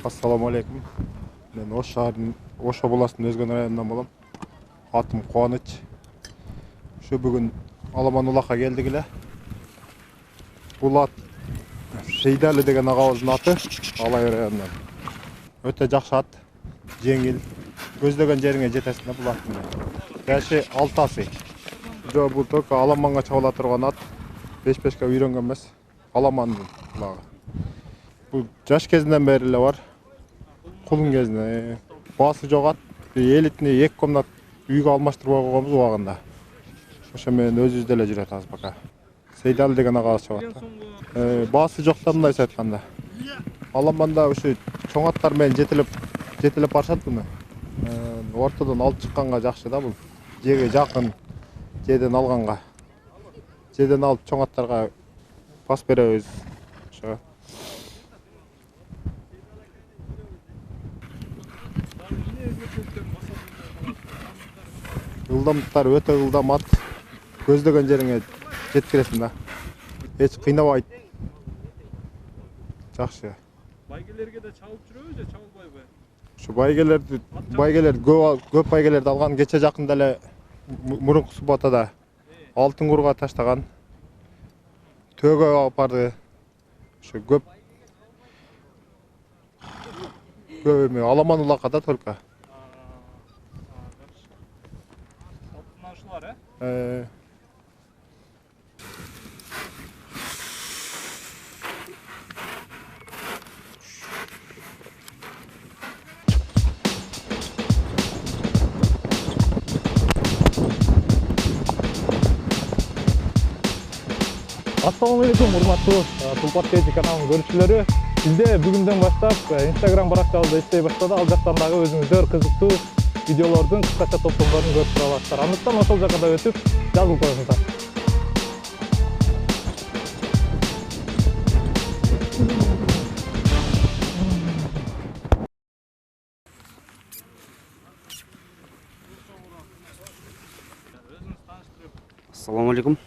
Assalamu alaikum. Men Oş şahardын Oş областынын Өзгөн районунан болом. Атым Кубаныч. Şu бүгүн Аламан улакка келдик эле. Бул ат Шейдали деген агабыздын аты, Алай районунан. Өтө жакшы ат, жеңил. Көздөгөн жериңе жетесиң да бул аттын. Жашы 6 асы. Жо бул только Аламанга чабыла турган ат. 5-5ке үйрөнгөн эмес. Аламандын булагы. Бул жаш кезинен бери эле бар. Кулун кезинен баасы жок ат. Элитini 2 комнат үйгө алмаштырбай койгонбуз убагында. Ошо менен өзүбүз деле жүрөт азыр пока. Сейдали деген агабыз чабат. Баасы жоктан мындайча айтканда. Аламанда ушу чоң аттар менен жетелеп барышат буну. Ортодон алып чыкканга жакшы да бул. Жеге жакын, жеден алганга. Жеден алып чоң аттарга пас беребиз. Ошо. Ылдамдыктар өтө ылдам ат. Көздөгөн жериңе жеткиресиң да. Эч кыйнабайт. Жакшы. Байгелерге да чабып жүрөбү же чабылбайбы? Şu көп байгелерди алган. Кече жакында эле мурунку субботада алтын курга таштаган. Төөгө алып барды. Şu көп эме Аламан улакада только. Ушулар, Assalamu alaikum, урматтуу Тулпар ТВ каналынын көрүүчүлөрү. Бизде бүгүндөн баштап Instagram баракчабызды иштей баштады. Ал жактан дагы өзүңүздөр кызыктуу видеолордун кыскача топтомдорун көрүп тура аласыздар. Андыктан ошол жакка да өтүп жазылып коюңуздар. Assalamu alaikum.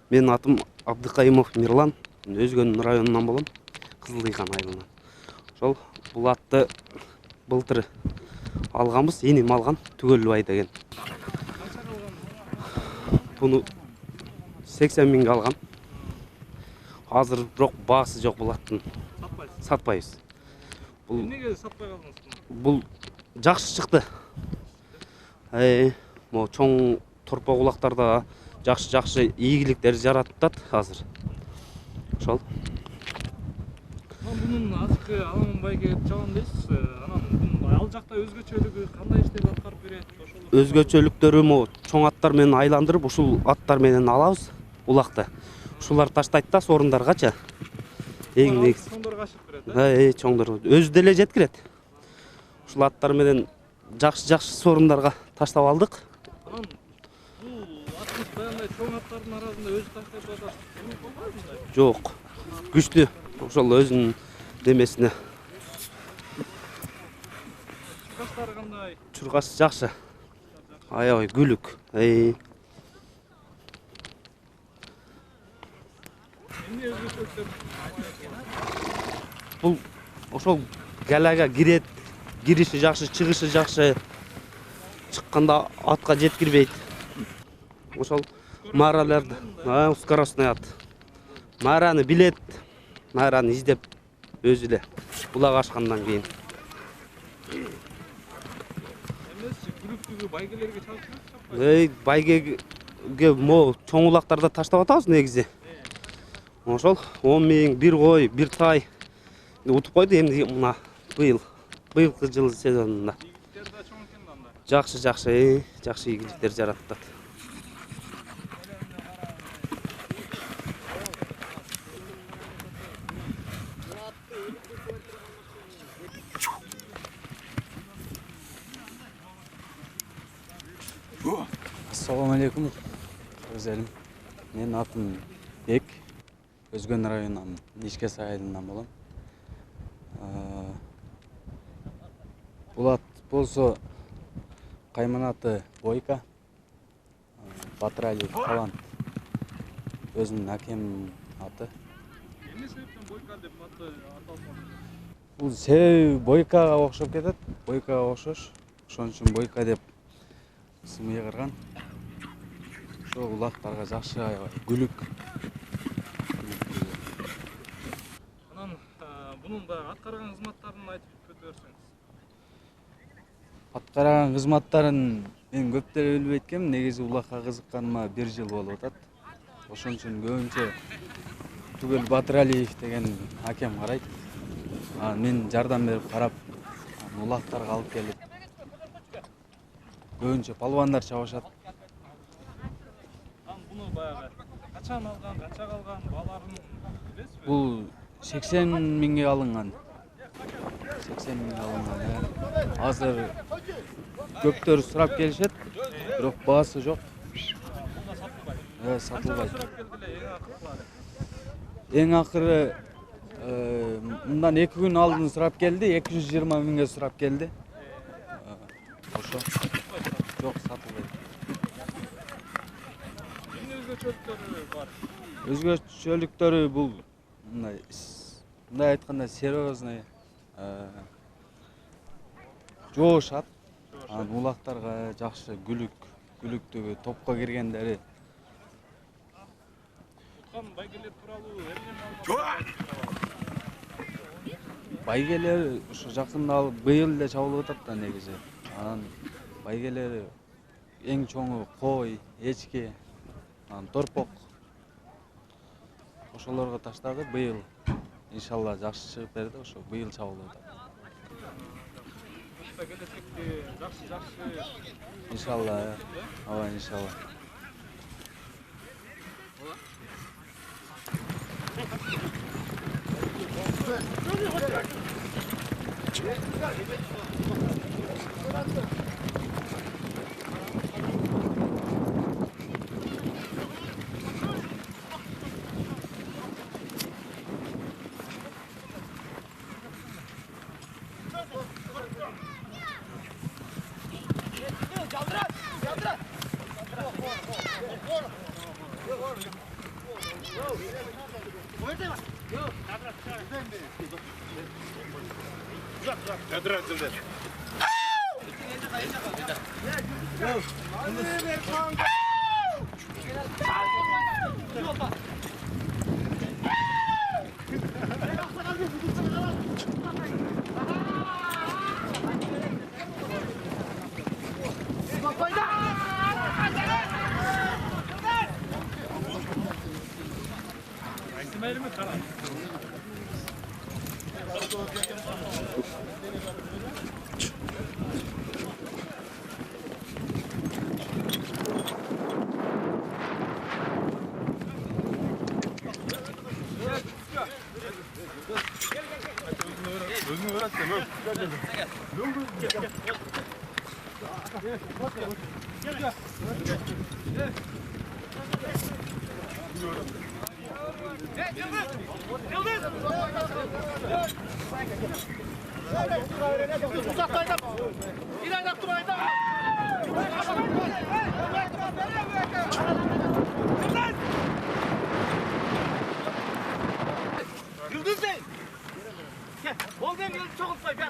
Менин атым Абдыкайымов Мирлан. Өзгөн районунан болом. Кызылдыйкан айылынан. Ошол бул атты былтыр алганбыз, энем алган, Түгөлбай деген. Буну 80 миңге алган. Азыр бирок баасы жок бул аттын. Сатпайбыз. Бул эмнеге сатпай калдыңыз? Бул жакшы чыкты. Мо чоң торпо кулактарда жакшы ийгиликтер жаратат азыр. Ошол. Бунун азыркы Аламан байге чабам дейсиз. Анан ал жакта өзгөчөлүгү кандай иштеп аткарып берет? Өзгөчөлүктөрү мо чоң аттар менен айландырып, ушул аттар менен алабыз улакты. Ушулар таштайт да сорундаргача. Эң негизи. Чоңдорго ашып берет. Чоңдор өзү деле жеткирет. Ушул аттар менен жакшы сорундарга таштап алдык. Анан бул аттын баягындай чоң аттардын арасында өзү таштап атат. Жок. Күчтүү. Ошол өзүнүн демесине. Чуркаштары кандай? Чуркаш жакшы. Аябай күлүк. Эмне өзгөчөлүктөр? Бул ошол галага кирет. Кириши жакшы, чыгышы жакшы. Чыкканда атка жеткирбейт. Ошол мараларды, скоростной ат. Мараны билет. Мараны издеп өзү эле булак ашкандан кийин. Эмеси күлүктүгү байгелерге чабып жүрөт? Байгеге мо чоң улактарда таштап атабыз негизи. Ошол 10 миң, бир кой, бир тай утуп койду эмди мына быйылкы жыл сезонунда. Жакшы ийгиликтер жаратат. Assalamu alaikum. Özlerim. Менин атым Бек. Өзгөн районунан, Нишкес айылынан болом. Бул ат болсо кайманаты Бойка. Батырали Талант. Өзүнүн акем аты. Эмне себептен Бойка деп аты аталган? Бул себеби бойкага окшоп кетет. Бойкага окшош. Ошон үчүн бойка деп ысым кырган. Ошо улактарга жакшы аябай күлүк. Анан бунун баягы аткарган кызматтарын айтып өтө берсеңиз. Аткарган кызматтарын мен көп деле билбейт экенмин. Негизи улакка кызыкканыма 1 жыл болуп атат. Ошон үчүн көбүнчө Түгел Батыралиев деген акем карайт. Мен жардам берип карап, улактарга алып келип. Көбүнчө палвандар чабышат. Буну баягы качан алган, канча калган, бааларын билесизби? Бул 80 миңге алынган. 80 миңге алынган. Азыр көптөр сурап келишет, бирок баасы жок. Сатылбайт. Эң акыры мындан 2 күн алдын сурап келди, 220 миңге сурап келди. Ошо. Жок, сатылбайт. Өзгөчөлүктөрү бар. Өзгөчөлүктөрү бул мындай айтканда серьезный жоошат. Анан улактарга жакшы күлүктүгү, топко киргендери. Уткан байгелер тууралуу эмне маалымат? Байгелер ушу жакында быйыл эле чабылып атат да негизи. Анан байгелер эң чоңу кой, эчки, анан торпок. Ошолорго таштады быйыл. Иншалла жакшы чыгып берди, ошо быйыл чабылып атат. Келечекте жакшы. Иншалла, ооба иншалла. Yıldız Bey! Gel, oldan gelip çok ıslayıp gel.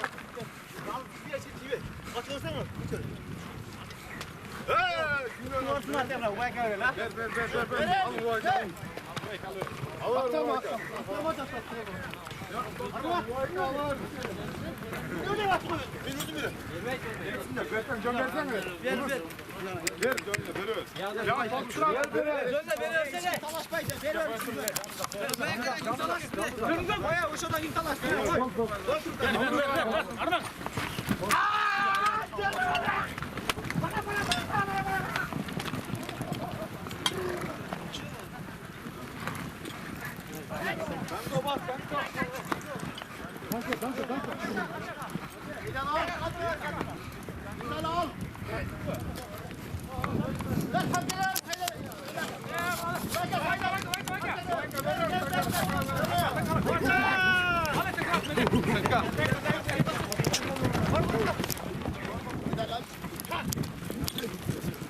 Al, bir eşit gibi. Açılırsan mı? Günün ortasına atayım, vay kavre la. Ver. Al, vay kavre. Al, vay kavre. Ne var? Bir uzun biri. Versen, can versene. Ver. Ver, ver. Ya, versene. Talaşmayın, ver. Kırmızı koya, uşadan kim talaş. Arman.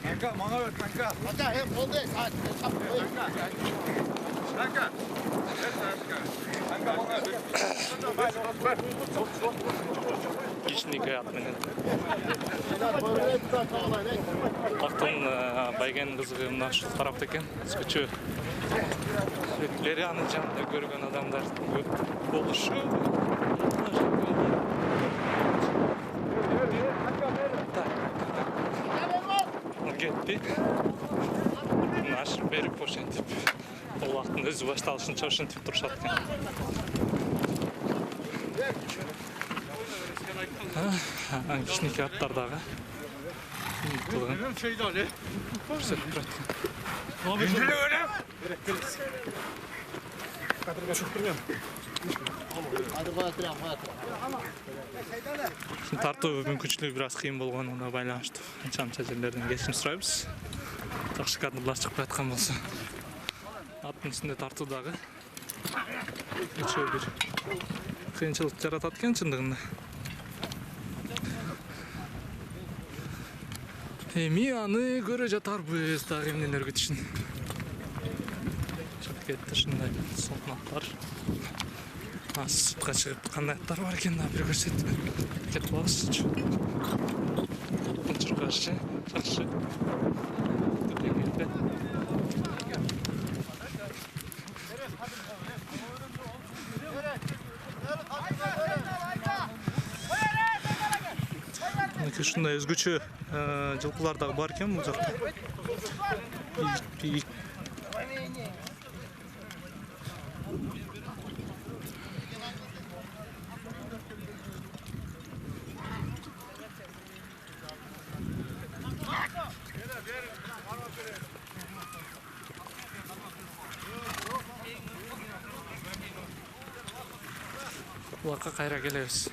Kanka, bana ver kanka. Kanka, hep oldu. Kanka. Kanka. Ver kanka. Кичник аят менен. Тактын байген кызыгы мына ушул тарапта экен. Өзгөчө сүрөттөрү анын жанында көргөн адамдар көп болушу. Кетти. Наш берип ошентип убакыттын өзү башталышынча ошентип турушат экен. Кичинекей аттар дагы көрсөтүп турат экен. Тартуу мүмкүнчүлүгү бир аз кыйын болгонуна байланыштуу анча жерлерден кечирим сурайбыз. Жакшы кадрлар чыкпай аткан болсо. Аттын үстүндө тартуу дагы өчө бир кыйынчылык жаратат экен чындыгында. Эми аны көрө жатарбыз дагы эмнелер күтүшүн. Чыгып кетти ушундай сонаттар. Сыртка чыгып кандай аттар бар экен да бир көрсөтүп кетип калабызчы. Чуркашы, жакшы. Ушундай өзгөчө жылкылар дагы бар экен бул жакта. Булакка кайра келебиз.